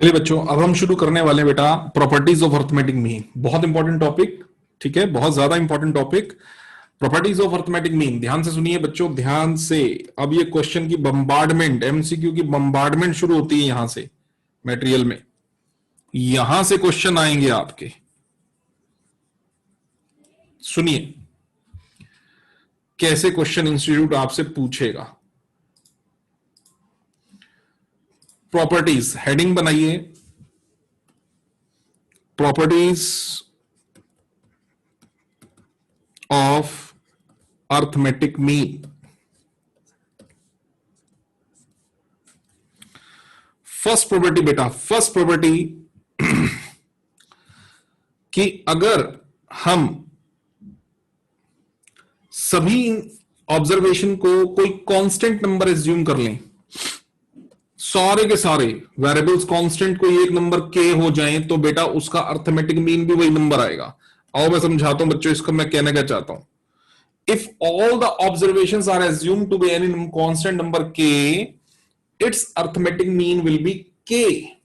चलिए बच्चों, अब हम शुरू करने वाले हैं बेटा प्रॉपर्टीज ऑफ अर्थमेटिक मीन। बहुत इंपॉर्टेंट टॉपिक, ठीक है, बहुत ज्यादा important topic, properties of arithmetic mean. ध्यान से सुनिए बच्चों, ध्यान से। अब ये क्वेश्चन की बम्बार्डमेंट, एमसीक्यू की बम्बार्डमेंट शुरू होती है यहां से, मटेरियल में। यहां से क्वेश्चन आएंगे आपके। सुनिए कैसे क्वेश्चन इंस्टीट्यूट आपसे पूछेगा। प्रॉपर्टीज, हेडिंग बनाइए, properties of arithmetic mean. First property बेटा, फर्स्ट प्रॉपर्टी कि अगर हम सभी ऑब्जर्वेशन को कोई कांस्टेंट नंबर एज्यूम कर लें, सारे के सारे वेरिएबल्स कांस्टेंट कोई एक नंबर के हो जाएं, तो बेटा उसका अर्थमेटिक मीन भी वही नंबर आएगा। आओ मैं समझाता हूं बच्चों, इसको मैं कहना क्या चाहता हूं। If all the observations are assumed to be any constant number K, its arithmetic mean will be K.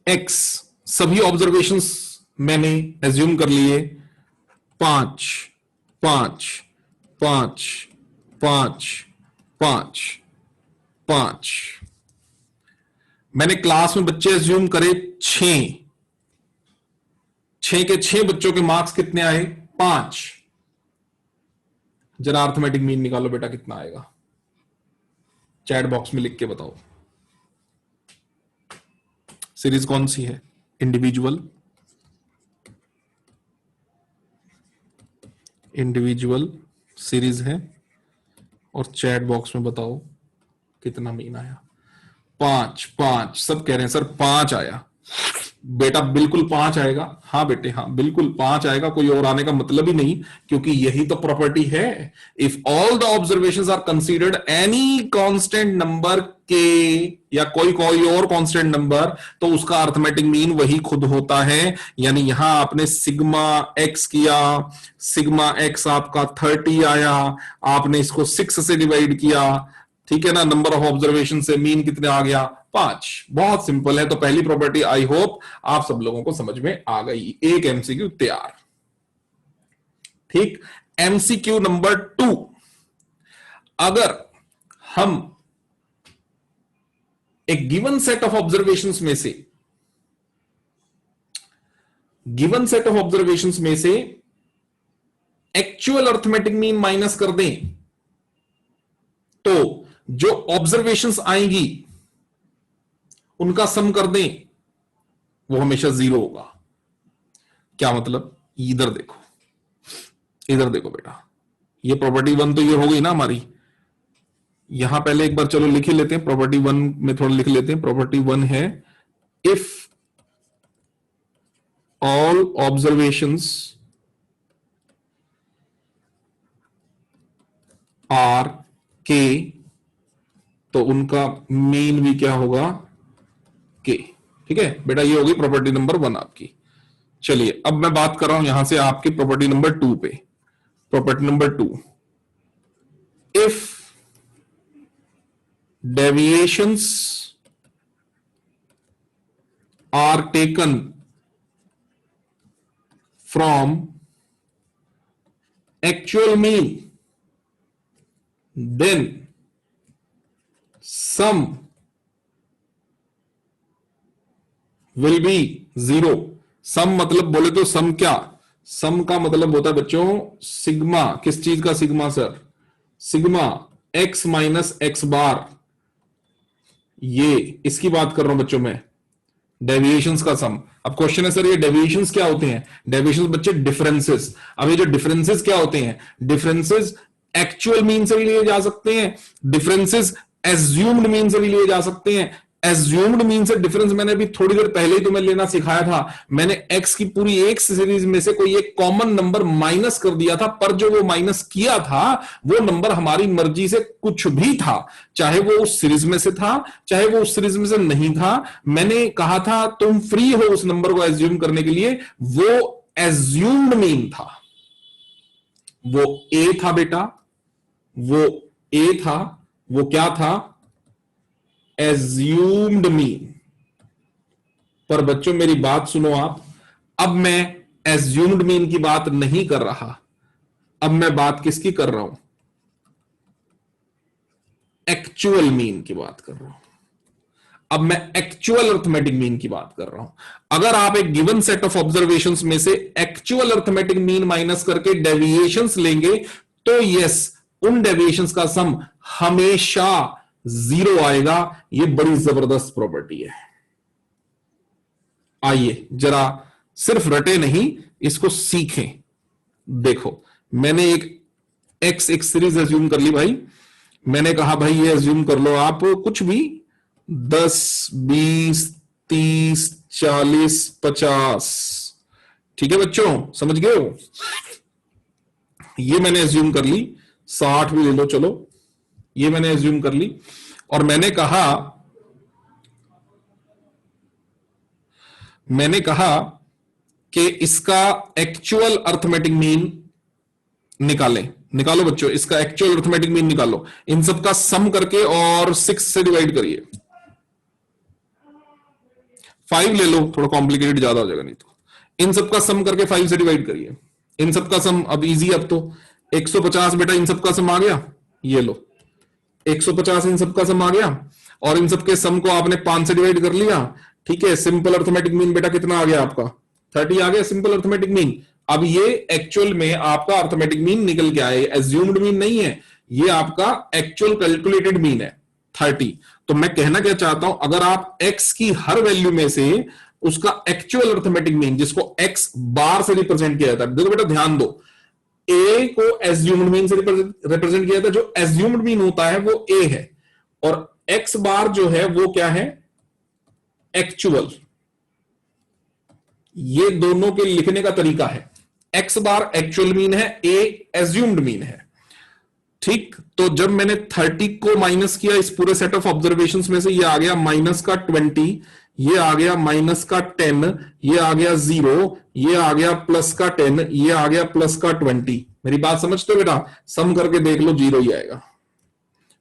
X सभी ऑब्जर्वेशंस मैंने एज्यूम कर लिए, 5 5 5 5 5 5। मैंने क्लास में बच्चे एज्यूम करे 6 के 6 बच्चों के मार्क्स कितने आए? 5। जरा अर्थमेटिक मीन निकालो बेटा, कितना आएगा? चैट बॉक्स में लिख के बताओ। सीरीज कौन सी है? इंडिविजुअल, इंडिविजुअल सीरीज है। और चैट बॉक्स में बताओ कितना मीन आया। 5 5 सब कह रहे हैं सर 5 आया। बेटा बिल्कुल 5 आएगा। हाँ बेटे हाँ, बिल्कुल 5 आएगा, कोई और आने का मतलब ही नहीं, क्योंकि यही तो प्रॉपर्टी है। If all the observations are considered any constant number k या कोई और कांस्टेंट नंबर, तो उसका अर्थमेटिक मीन वही खुद होता है। यानी यहां आपने सिग्मा एक्स किया, सिग्मा एक्स आपका 30 आया, आपने इसको 6 से डिवाइड किया, ठीक है ना, नंबर ऑफ ऑब्जर्वेशन से मीन कितने आ गया? 5। बहुत सिंपल है। तो पहली प्रॉपर्टी आई होप आप सब लोगों को समझ में आ गई। एक एमसीक्यू तैयार। ठीक, एमसीक्यू नंबर 2, अगर हम एक गिवन सेट ऑफ ऑब्जर्वेशंस में से, गिवन सेट ऑफ ऑब्जर्वेशंस में से एक्चुअल अर्थमेटिक मीन माइनस कर दें, तो जो ऑब्जर्वेशंस आएंगी उनका सम कर दें, वो हमेशा 0 होगा। क्या मतलब? इधर देखो, इधर देखो बेटा, ये प्रॉपर्टी 1 तो ये हो गई ना हमारी। यहां पहले एक बार चलो लिख ही लेते हैं, प्रॉपर्टी 1 में थोड़ा लिख लेते हैं। प्रॉपर्टी 1 है इफ ऑल ऑब्जर्वेशंस आर के, तो उनका मीन भी क्या होगा? के। ठीक है बेटा, ये होगी प्रॉपर्टी नंबर 1 आपकी। चलिए अब मैं बात कर रहा हूं यहां से आपकी प्रॉपर्टी नंबर 2 पे। Property number 2, if deviations are taken from actual mean, then sum will be 0। Sum मतलब बोले तो सम क्या? सम का मतलब होता है बच्चों सिग्मा। किस चीज का sigma sir? Sigma x minus x bar, ये इसकी बात कर रहा हूं बच्चों मैं, डेविएशंस का सम। अब क्वेश्चन है सर ये डेविएशंस क्या होते हैं? डेविएशंस बच्चे डिफरेंसेस। अब ये जो डिफरेंसेस क्या होते हैं? डिफरेंसेस एक्चुअल मीन से भी लिए जा सकते हैं, डिफरेंसेस एज्यूम्ड मीन से भी लिए जा सकते हैं। एज्यूम्ड मीन से डिफरेंस मैंने अभी थोड़ी देर पहले ही तुम्हें लेना सिखाया था। मैंने एक्स की पूरी एक सीरीज में से कोई एक कॉमन नंबर माइनस कर दिया था, पर जो वो माइनस किया था वो नंबर हमारी मर्जी से कुछ भी था, चाहे वो उस सीरीज में से था चाहे वो उस सीरीज में से नहीं था। मैंने कहा था तुम फ्री हो उस नंबर को एज्यूम करने के लिए, वो एज्यूम्ड मीन था, वो ए था बेटा, वो ए था, वो क्या था, एज्यूम्ड मीन। पर बच्चों मेरी बात सुनो आप, अब मैं एज्यूम्ड मीन की बात नहीं कर रहा, अब मैं बात किसकी कर रहा हूं, एक्चुअल मीन की बात कर रहा हूं। अब मैं एक्चुअल अर्थमेटिक मीन की बात कर रहा हूं। अगर आप एक गिवन सेट ऑफ ऑब्जर्वेशंस में से एक्चुअल अर्थमेटिक मीन माइनस करके डेविएशंस लेंगे तो यस, उन डेविएशंस का सम हमेशा 0 आएगा। यह बड़ी जबरदस्त प्रॉपर्टी है। आइए जरा सिर्फ रटे नहीं, इसको सीखें। देखो, मैंने एक सीरीज एज्यूम कर ली भाई। मैंने कहा भाई ये एज्यूम कर लो आप कुछ भी, 10, 20, 30, 40, 50। ठीक है बच्चों, समझ गए हो? ये मैंने एज्यूम कर ली, 60 भी ले लो चलो, ये मैंने एज्यूम कर ली। और मैंने कहा कि इसका एक्चुअल अर्थमेटिक मीन निकालो बच्चों, इसका एक्चुअल अर्थमेटिक मीन निकालो। इन सब का सम करके और 6 से डिवाइड करिए। 5 ले लो, थोड़ा कॉम्प्लिकेटेड ज्यादा हो जाएगा नहीं तो। इन सब का सम करके 5 से डिवाइड करिए। इन सब का सम अब इजी, अब तो 150 बेटा इन सब का सम आ गया, ये लो 150 इन सब का सम आ गया। और इन सब के सम को आपने 5 से डिवाइड कर लिया। ठीक है, सिंपल अर्थमेटिक मीन बेटा कितना आ गया आपका, 30 आ गया सिंपल अर्थमेटिक मीन। अब ये एक्चुअल में आपका अर्थमेटिक मीन निकल के आए, एज्यूम्ड मीन नहीं है, ये आपका एक्चुअल कैलकुलेटेड मीन है 30। तो मैं कहना क्या चाहता हूं, अगर आप x की हर वैल्यू में से उसका एक्चुअल अर्थमेटिक मीन, जिसको x बार से रिप्रेजेंट किया जाता है, देखो बेटा ध्यान दो, a को एज्यूम्ड मीन से रिप्रेजेंट किया जाता है, जो एज्यूम्ड मीन होता है वो a है, और x बार जो है वो क्या है, एक्चुअल। ये दोनों के लिखने का तरीका है, x बार एक्चुअल मीन है, a एज्यूम्ड मीन है। ठीक, तो जब मैंने 30 को माइनस किया इस पूरे सेट ऑफ ऑब्जर्वेशंस में से, ये आ गया माइनस का 20, ये आ गया माइनस का 10, ये आ गया 0, ये आ गया प्लस का 10, ये आ गया प्लस का 20। मेरी बात समझते हो बेटा? सम करके देख लो, 0 ही आएगा।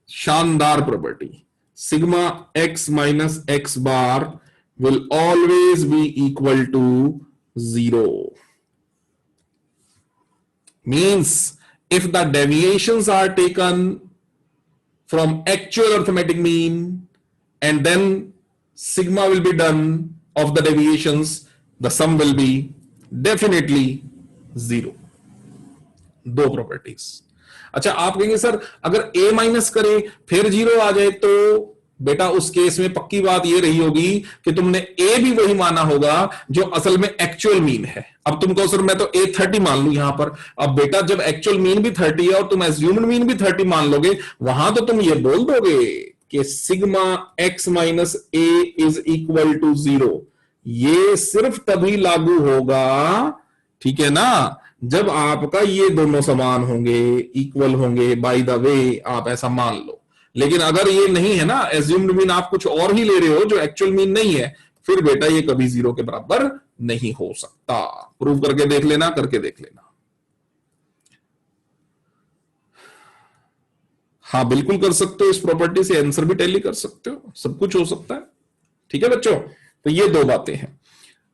शानदार property, sigma x minus x bar will always be equal to 0. Means if the deviations are taken from actual arithmetic mean and then sigma will be done of the deviations, the sum will be definitely 0. दो properties. अच्छा, आप कहेंगे sir अगर a minus करे फिर 0 आ जाए तो बेटा उस केस में पक्की बात ये रही होगी कि तुमने a भी वही माना होगा जो असल में एक्चुअल मीन है। अब तुम कहो सर मैं तो a 30 मान लू यहां पर। अब बेटा जब एक्चुअल मीन भी 30 है और तुम एज्यूम्ड मीन भी 30 मान लोगे, वहां तो तुम ये बोल दोगे कि sigma x minus a is equal to 0। ये सिर्फ तभी लागू होगा, ठीक है ना, जब आपका ये दोनों समान होंगे, इक्वल होंगे। बाय द वे आप ऐसा मान लो। लेकिन अगर ये नहीं है ना, एज्यूम्ड मीन आप कुछ और ही ले रहे हो जो एक्चुअल मीन नहीं है, फिर बेटा ये कभी 0 के बराबर नहीं हो सकता। प्रूव करके देख लेना, करके देख लेना। हाँ बिल्कुल कर सकते हो, इस प्रॉपर्टी से आंसर भी टैली कर सकते हो, सब कुछ हो सकता है। ठीक है बच्चों, तो ये दो बातें हैं।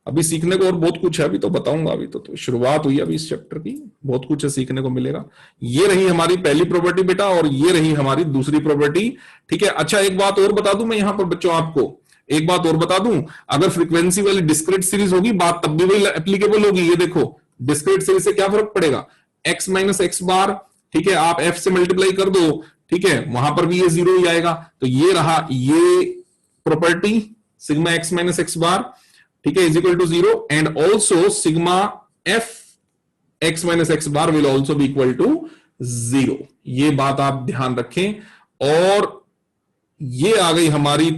अभी सीखने को और बहुत कुछ है, अभी तो बताऊंगा। अभी तो शुरुआत हुई अभी इस चैप्टर की, बहुत कुछ है सीखने को मिलेगा। ये रही हमारी पहली प्रॉपर्टी बेटा, और ये रही हमारी दूसरी प्रॉपर्टी। ठीक है, अच्छा एक बात और बता दूं मैं यहां पर बच्चों, आपको एक बात और बता दूं, अगर फ्रीक्वेंसी वाली डिस्क्रीट सीरीज होगी बात तब भी वही एप्लीकेबल होगी। ये देखो डिस्क्रीट सीरीज से क्या फर्क पड़ेगा, x माइनस एक्स बार, ठीक है, आप f से मल्टीप्लाई कर दो, ठीक है, वहां पर भी ये 0 ही आएगा। तो ये रहा ये property sigma x minus x bar, ठीक है, is equal to 0, and also sigma f x minus x bar will also be equal to 0। ये बात आप ध्यान रखें। और ये आ गई हमारी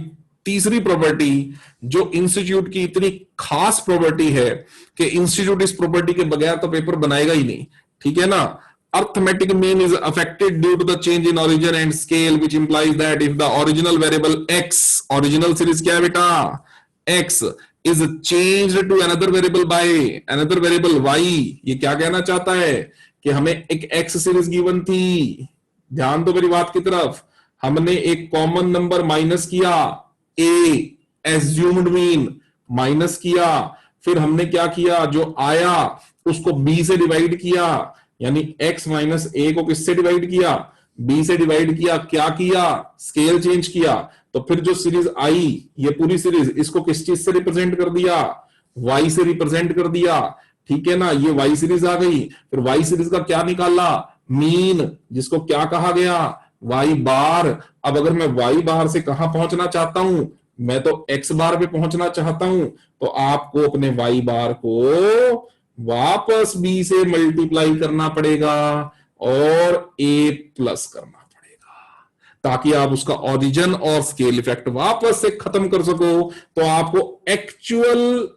तीसरी प्रॉपर्टी, जो इंस्टीट्यूट की इतनी खास प्रॉपर्टी है कि इंस्टीट्यूट इस प्रॉपर्टी के बगैर तो पेपर बनाएगा ही नहीं। ठीक है ना, arithmetic mean is affected due to the change in origin and scale, which implies that if the original variable x, original series क्या है बेटा, x is changed to another variable by another variable y, ये क्या कहना चाहता है कि हमें एक एक्स सीरीज गिवन थी, ध्यान दो मेरी बात की तरफ, हमने एक कॉमन नंबर माइनस किया, ए एज्यूम्ड मीन माइनस किया, फिर हमने क्या किया, जो आया उसको बी से डिवाइड किया, यानी x माइनस ए को किससे डिवाइड किया, b से डिवाइड किया, क्या किया, स्केल चेंज किया, तो फिर जो सीरीज आई, ये पूरी सीरीज, इसको किस चीज से रिप्रेजेंट कर दिया, y से रिप्रेजेंट कर दिया, ठीक है ना, ये y सीरीज आ गई, फिर y सीरीज का क्या निकाला, मीन, जिसको क्या कहा गया, y बार। अब अगर मैं y बार से कहां पहुंचना चाहता हूं, मैं तो x बार पे पहुंचना चाहता हूं, तो आपको अपने y बार को वापस b से मल्टीप्लाई करना पड़ेगा और a प्लस करना पड़ेगा, ताकि आप उसका ओरिजिन और स्केल इफेक्ट वापस से खत्म कर सको। तो आपको एक्चुअल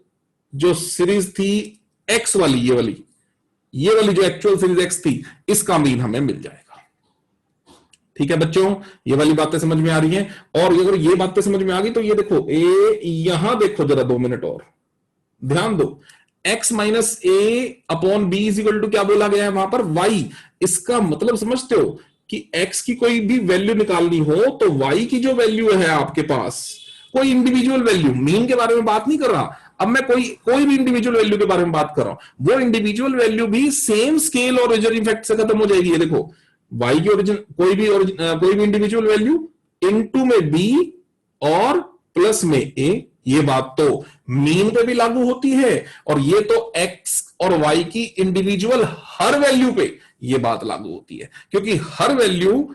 जो सीरीज थी x वाली, ये वाली जो एक्चुअल सीरीज x थी, इसका मीन हमें मिल जाएगा। ठीक है बच्चों, ये वाली बातें समझ में आ रही हैं? और अगर ये बातें समझ में आ गई तो ये देखो, यहां देखो जरा 2 मिनट और ध्यान दो, x minus a upon b is equal to क्या बोला गया है वहां पर, y। इसका मतलब समझते हो कि x की कोई भी वैल्यू निकालनी हो तो y की जो वैल्यू है आपके पास, कोई इंडिविजुअल वैल्यू, मीन के बारे में बात नहीं कर रहा, अब मैं कोई भी इंडिविजुअल वैल्यू के बारे में बात कर रहा हूं, वो इंडिविजुअल वैल्यू भी सेम स्केल और ओरिजिन इफेक्ट से खत्म हो जाएगी। ये देखो, y की ओरिजिन कोई भी इंडिविजुअल वैल्यू इनटू में b और प्लस में a, ये बात तो मीन पे भी लागू होती है, और ये तो x और y की इंडिविजुअल हर वैल्यू पे ये बात लागू होती है, क्योंकि हर वैल्यू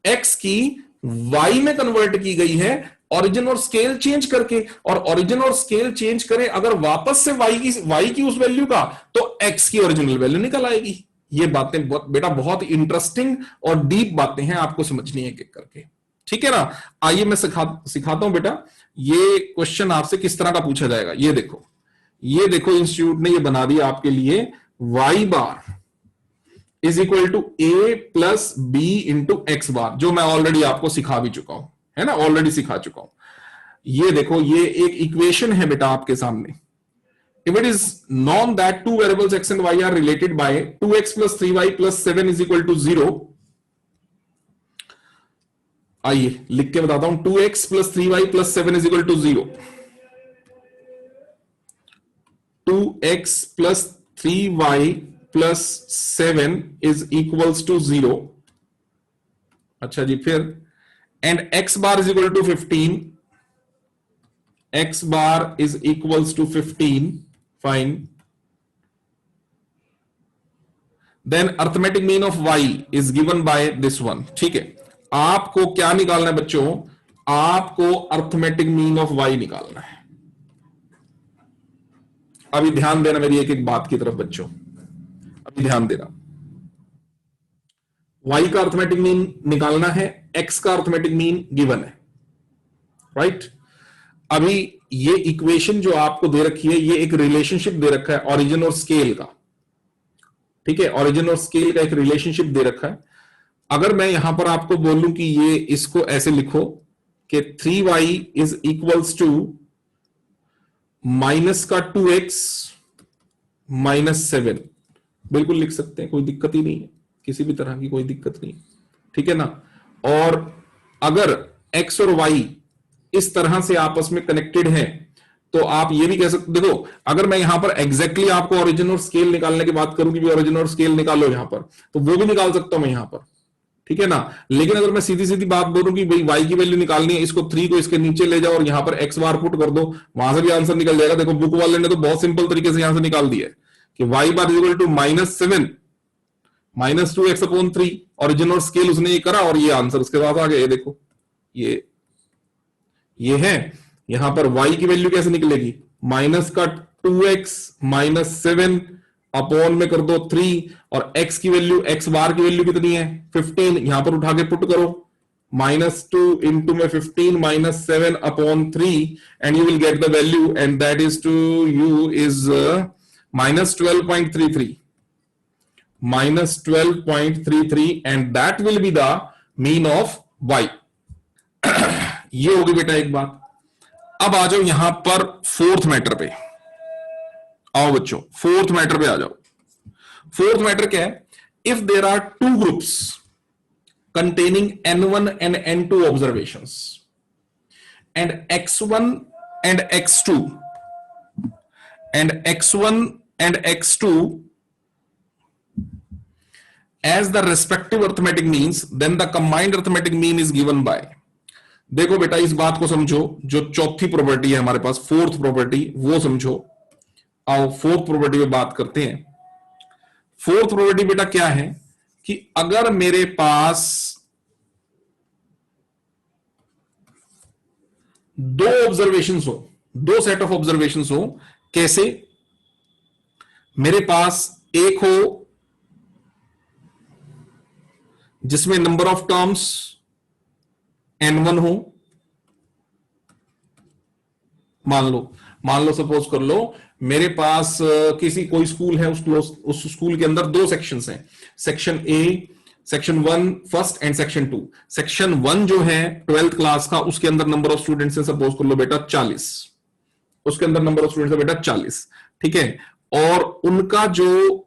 x की y में कन्वर्ट की गई है ओरिजिन और स्केल चेंज करके, और ओरिजिन और स्केल चेंज करें अगर वापस से y की उस वैल्यू का, तो x की ओरिजिनल वैल्यू निकल आएगी। ये बातें बहुत इंटरेस्टिंग और डीप बातें हैं, आपको समझनी है एक करके, ठीक है ना। आइए मैं सिखाता हूं बेटा, ये क्वेश्चन आपसे किस तरह का पूछा जाएगा। ये देखो इंस्टीट्यूट ने ये बना दिया आपके लिए, y bar is equal to A plus B into x bar, जो मैं ऑलरेडी आपको सिखा भी चुका हूं, है ना, ऑलरेडी सिखा चुका हूं। ये देखो, ये एक इक्वेशन है बेटा आपके सामने। If it is known that two variables x and y are related by 2x plus 3y plus 7 is equal to 0, आइए लिख के बताता हूं, 2x plus 3y plus 7 is equal to 0, 2x plus 3y plus 7 is equals to 0। अच्छा जी, फिर and x bar is equal to 15, x bar is equals to 15, fine, then arithmetic mean of y is given by this one। ठीक है, आपको क्या निकालना है बच्चों, आपको अर्थमेटिक मीन ऑफ y निकालना है। अभी ध्यान देना मेरी एक एक बात की तरफ बच्चों, अभी ध्यान देना, y का अर्थमेटिक मीन निकालना है, x का अर्थमेटिक मीन गिवन है, राइट। अभी ये इक्वेशन जो आपको दे रखी है, ये एक रिलेशनशिप दे रखा है ओरिजिन और स्केल का, ठीक है, ओरिजिन और स्केल का एक रिलेशनशिप दे रखा है। अगर मैं यहां पर आपको बोलूं कि ये इसको ऐसे लिखो कि 3y is equals to minus का 2x माइनस 7, बिल्कुल लिख सकते हैं, कोई दिक्कत ही नहीं है, किसी भी तरह की कोई दिक्कत नहीं, ठीक है ना। और अगर x और y इस तरह से आपस में कनेक्टेड है, तो आप ये भी कह सकते, देखो अगर मैं यहां पर एग्जैक्टली आपको ओरिजिन और स्केल निकालने की बात करूं कि ओरिजिन और स्केल निकालो यहां पर, तो वो भी निकाल सकता हूं मैं यहां पर, ठीक है ना। लेकिन अगर मैं सीधी सीधी बात बोलूं कि भाई y की वैल्यू निकालनी है, इसको 3 को इसके नीचे ले जाओ और यहां पर x बार पुट कर दो, वहां से भी आंसर निकल जाएगा। देखो बुक वाले ने तो बहुत सिंपल तरीके से यहां से निकाल दिया है कि y bar is equal to -7 minus 2x upon 3, origin और स्केल उसने ये करा और ये आंसर उसके पास आ गया। ये देखो, ये है, यहां पर y की वैल्यू कैसे निकलेगी, माइनस का 2x माइनस 7 अपॉन में कर दो 3, और x की वैल्यू, x बार की वैल्यू कितनी है 15, यहां पर उठा के पुट करो, -2 इंटू में 15 minus 7 upon 3, and you will get the value, and that is to you is -12.33, -12.33, and that will be the mean of y। ये होगी बेटा एक बात। अब आ जाओ यहां पर फोर्थ मैटर पे, आओ बच्चों फोर्थ मैटर पे आ जाओ। फोर्थ मैटर क्या है, if there are two groups containing n1 and n2 observations and x1 and x2 and x1 and x2 as the respective arithmetic means, then the combined arithmetic mean is given by। देखो बेटा इस बात को समझो, जो चौथी property है हमारे पास, फोर्थ प्रॉपर्टी, वो समझो। आओ फोर्थ प्रॉपर्टी पे बात करते हैं। फोर्थ प्रॉपर्टी बेटा क्या है कि अगर मेरे पास दो ऑब्जर्वेशंस हो, दो सेट ऑफ ऑब्जर्वेशंस हो, कैसे? मेरे पास एक हो जिसमें नंबर ऑफ टर्म्स n1 हो, मान लो सपोज कर लो मेरे पास किसी कोई स्कूल है, उस स्कूल के अंदर दो सेक्शंस हैं, section A, section 1 first and section 2। Section 1 जो है 12th क्लास का, उसके अंदर नंबर ऑफ स्टूडेंट्स है सपोज कर लो बेटा 40, उसके अंदर नंबर ऑफ स्टूडेंट्स है बेटा 40, ठीक है। और उनका जो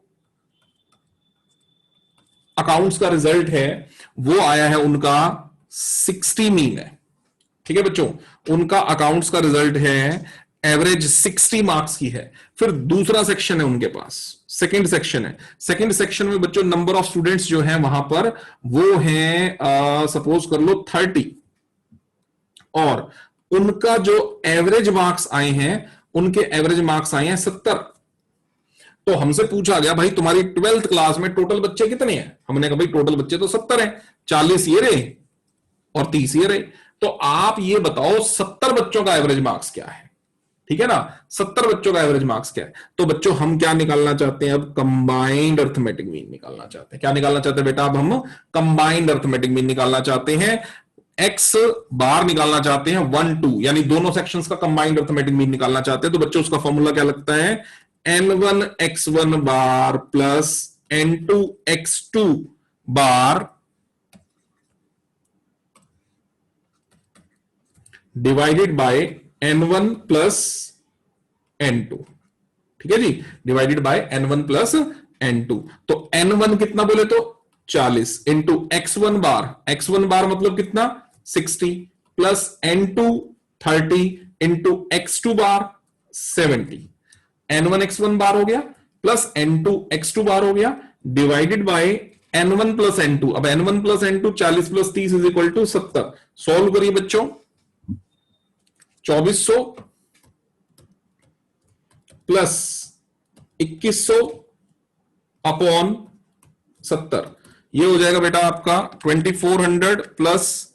अकाउंट्स का रिजल्ट है वो आया है उनका 60 मीन है, ठीक है बच्चों, उनका अकाउंट्स का रिजल्ट है एवरेज 60 मार्क्स की है। फिर दूसरा सेक्शन है उनके पास, सेकंड सेक्शन है। सेकंड सेक्शन में बच्चों नंबर ऑफ स्टूडेंट्स जो है वहां पर वो है सपोज कर लो 30, और उनका जो एवरेज मार्क्स आए हैं, उनके एवरेज मार्क्स आए हैं 70। तो हमसे पूछा गया भाई तुम्हारी 12th क्लास में टोटल बच्चे कितने हैं? हमने कहा भाई टोटल बच्चे तो 70 हैं, 40 ये रहे और 30 ये रहे। तो आप ये बताओ 70 बच्चों का एवरेज मार्क्स क्या है, ठीक है ना, 70 बच्चों का एवरेज मार्क्स क्या है? तो बच्चों हम क्या निकालना चाहते हैं? अब कंबाइंड अर्थमेटिक मीन निकालना चाहते हैं। क्या निकालना चाहते हैं बेटा? अब हम कंबाइंड अर्थमेटिक मीन निकालना चाहते हैं, एक्स बार निकालना चाहते हैं 1 2, यानी दोनों सेक्शंस का कंबाइंड अर्थमेटिक मीन निकालना चाहते हैं। तो बच्चों उसका फॉर्मूला क्या लगता है? n1 x1 bar plus n2 x2 bar divided by n1 plus n2, ठीक है जी, divided by n1 plus n2। तो n1 कितना बोले तो 40 इंटू x1 बार मतलब कितना 60 प्लस n2 30 इंटू x2 बार 70। n1 x1 बार हो गया प्लस n2 x2 बार हो गया divided by n1 plus n2। अब n1 plus n2 40 plus 30 is equal to 70। Solve करिए बच्चों, 2400 प्लस 2100 अपॉन 70, ये हो जाएगा बेटा आपका 2400 प्लस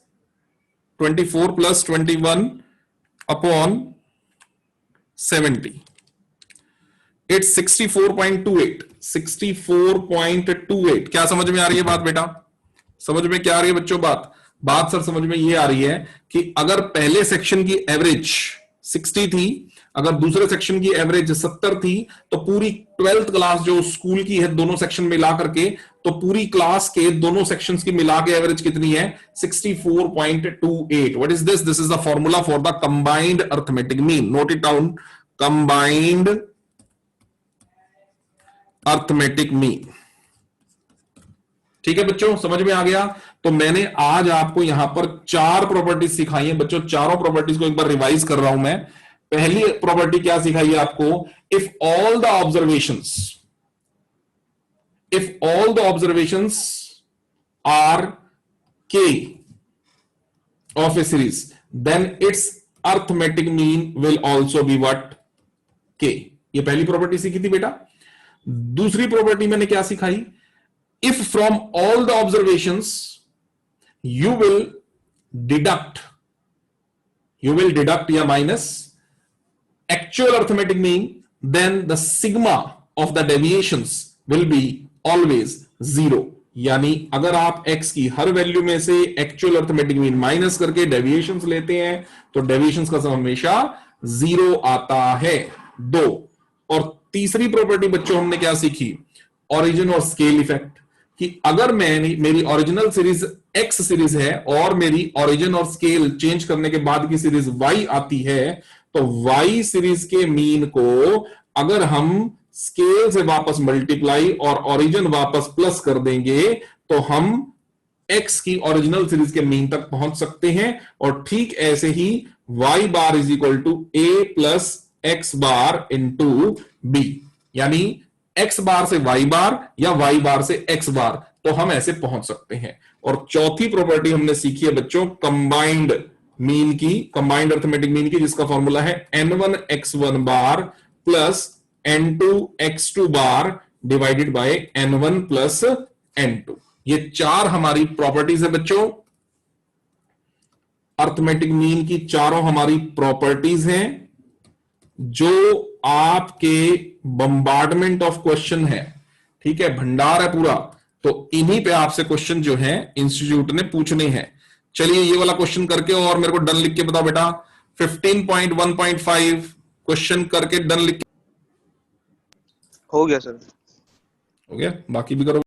24 प्लस 21 अपॉन 70। इट्स 64.28। 64.28। क्या समझ में आ रही है बात बेटा? समझ में क्या आ रही है बच्चों बात सर समझ में ये आ रही है कि अगर पहले सेक्शन की एवरेज 60 थी, अगर दूसरे सेक्शन की एवरेज 70 थी, तो पूरी 12th क्लास जो स्कूल की है दोनों सेक्शन मिला करके, तो पूरी क्लास के दोनों सेक्शंस की मिला के एवरेज कितनी है? 64.28। What is this? This is the formula for the combined arithmetic mean. Note it down, combined arithmetic mean. ठीक है बच्चों, समझ में आ गया? तो मैंने आज आपको यहां पर 4 प्रॉपर्टीज सिखाई हैं बच्चों। चारों प्रॉपर्टीज को एक बार रिवाइज कर रहा हूं मैं। पहली प्रॉपर्टी क्या सिखाई है आपको? If all the observations are K of a series, then its arithmetic mean will also be what? K. ये पहली प्रॉपर्टी सीखी थी बेटा। दूसरी प्रॉपर्टी मैंने क्या सिखाई? If from all the observations you will deduct या minus actual arithmetic mean, then the sigma of the deviations will be always 0। यानी अगर आप x की हर वैल्यू में से एक्चुअल अर्थमेटिक मीन माइनस करके डेविएशंस लेते हैं तो डेविएशंस का सम हमेशा 0 आता है। 2। और तीसरी प्रॉपर्टी बच्चों हमने क्या सीखी? ओरिजिन और स्केल इफेक्ट, कि अगर मेरी ओरिजिनल सीरीज एक्स सीरीज है और मेरी ओरिजिन और स्केल चेंज करने के बाद की सीरीज वाई आती है, तो वाई सीरीज के मीन को अगर हम स्केल से वापस मल्टीप्लाई और ओरिजिन वापस प्लस कर देंगे तो हम x की ओरिजिनल सीरीज के मीन तक पहुंच सकते हैं। और ठीक ऐसे ही y bar is equal to a plus x bar into b, यानी x बार से y बार या y बार से x बार, तो हम ऐसे पहुंच सकते हैं। और चौथी प्रॉपर्टी हमने सीखी है बच्चों कंबाइंड मीन की, कंबाइंड अर्थमेटिक मीन की, जिसका फॉर्मूला है n1 x1 bar plus n2 x2 bar divided by n1 plus n2। ये चार हमारी प्रॉपर्टीज है बच्चों, अर्थमेटिक मीन की चारों हमारी प्रॉपर्टीज हैं जो आपके बम्बार्डमेंट ऑफ क्वेश्चन है, ठीक है, भंडार है पूरा, तो इन्हीं पे आपसे क्वेश्चन जो है इंस्टीट्यूट ने पूछने हैं। चलिए ये वाला क्वेश्चन करके और मेरे को डन लिख के बताओ बेटा। 15.1.5 क्वेश्चन करके डन लिख के। हो गया सर। हो गया, बाकी भी करो।